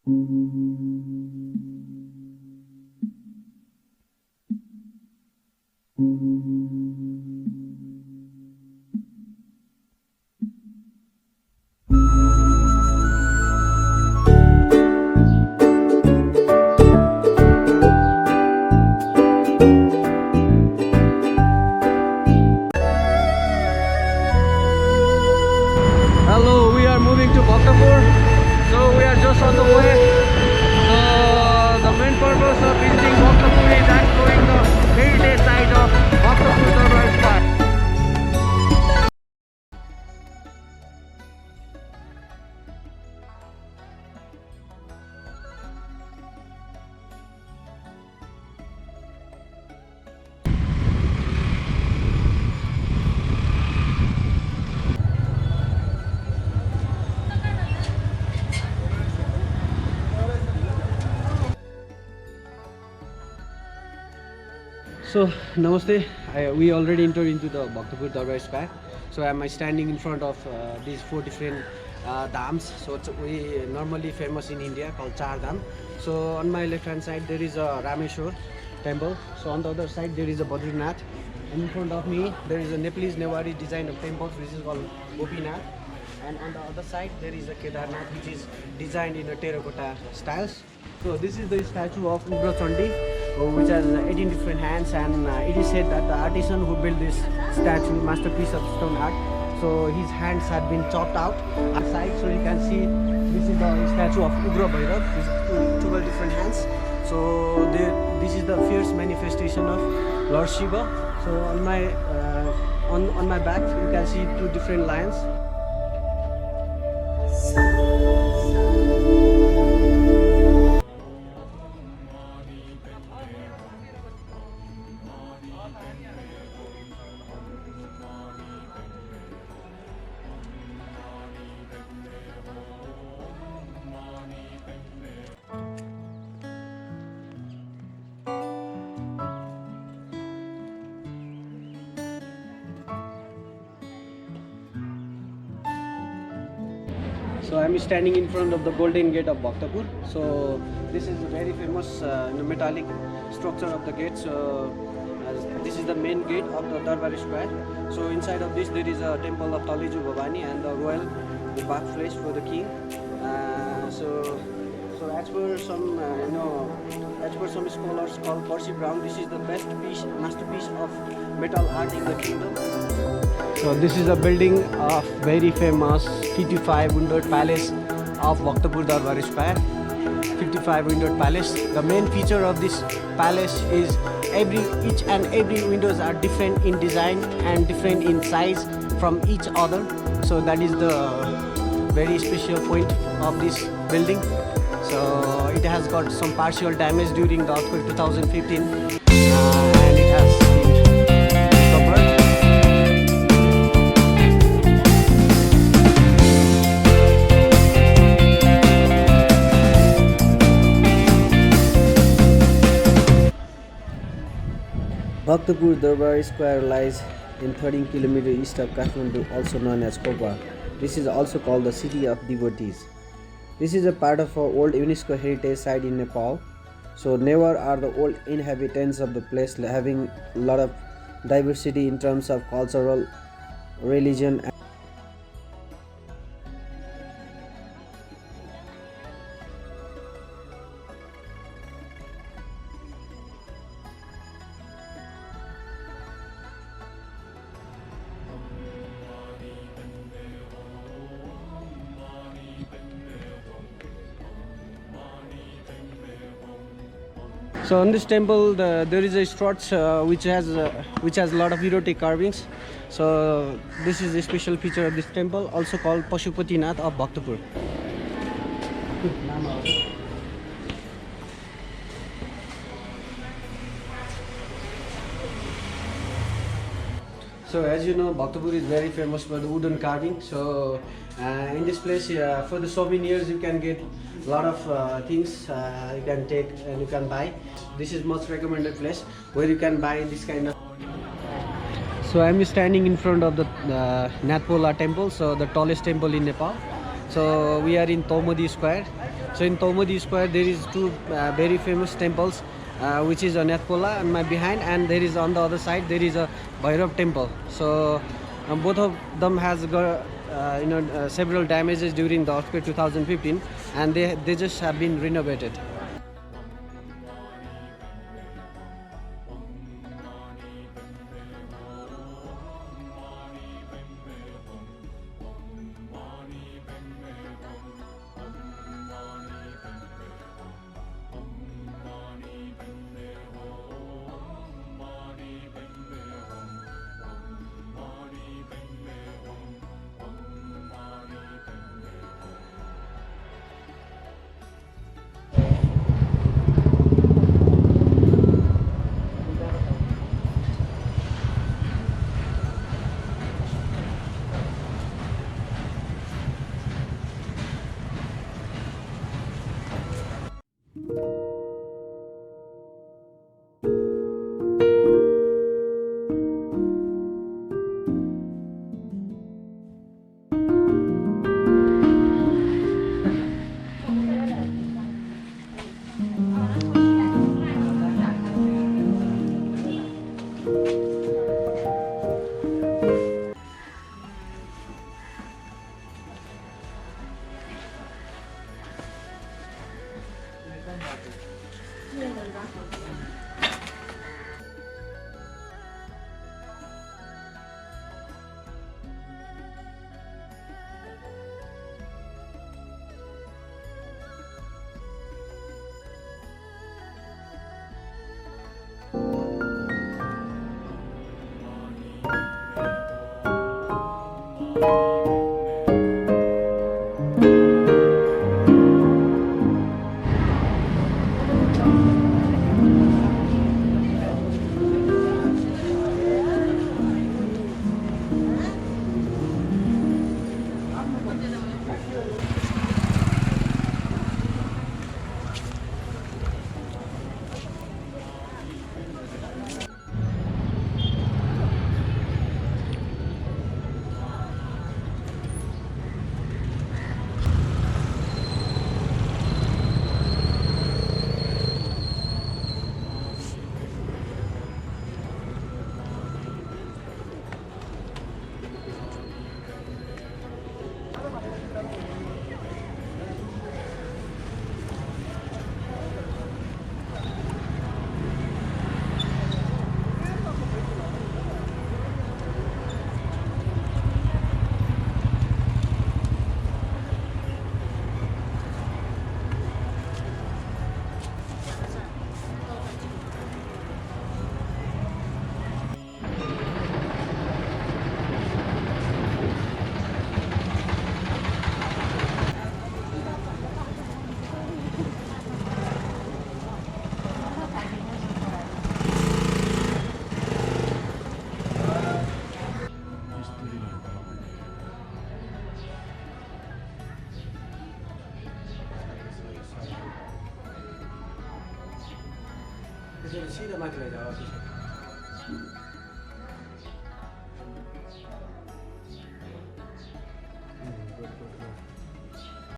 Hello, we are moving to Bhaktapur. So we are just on the way. So the main purpose of visiting Bhaktapur is exploring the heritage site of Bhaktapur Darbar Square. So namaste. We already entered into the Bhaktapur Darbar Square. So I'm standing in front of these 4 different dhams. So it's we normally famous in India called Char Dham. So on my left hand side there is a Rameshwar temple. So on the other side there is a Badrinath. And in front of me there is a Nepalese Newari design of temples which is called Gopinath. And on the other side there is a Kedarnath which is designed in a terracotta styles. So this is the statue of Ugra Chandi, which has 18 different hands, and it is said that the artisan who built this statue, masterpiece of stone art, so his hands had been chopped out aside. So you can see this is the statue of Ugra Bhairav, with 12 different hands. So this is the fierce manifestation of Lord Shiva. So on my back you can see 2 different lions. So I'm standing in front of the Golden Gate of Bhaktapur. So this is a very famous metallic structure of the gate. So this is the main gate of the Darbar Square. So inside of this there is a temple of Taliju Bhavani and the royal bath flesh for the king. So as per some scholars called Percy Brown, this is the best masterpiece of metal art in the kingdom. So this is a building of very famous 55 windowed palace of Bhaktapur Darbar Square. 55 windowed palace. The main feature of this palace is each and every windows are different in design and different in size from each other. So that is the very special point of this building. So it has got some partial damage during the earthquake 2015 and it has been recovered. Bhaktapur Darbar Square lies in 13 km east of Kathmandu, also known as Kopa. This is also called the City of Devotees. This is a part of our old UNESCO heritage site in Nepal. So Newar are the old inhabitants of the place, having a lot of diversity in terms of cultural, religion. So on this temple, there is a structure which has a lot of erotic carvings. So this is a special feature of this temple, also called Pashupatinath of Bhaktapur. So as you know, Bhaktapur is very famous for the wooden carving. So in this place, for the souvenirs, you can get a lot of things you can take and you can buy. This is most recommended place where you can buy this kind of. So I'm standing in front of the Nathpola temple, so the tallest temple in Nepal. So we are in Tomodi Square. So in Taumudi Square there is two very famous temples, which is Nathpola on my behind, and there is on the other side there is a Bhairav temple. So both of them has got several damages during the earthquake 2015, and they just have been renovated. See the mic later.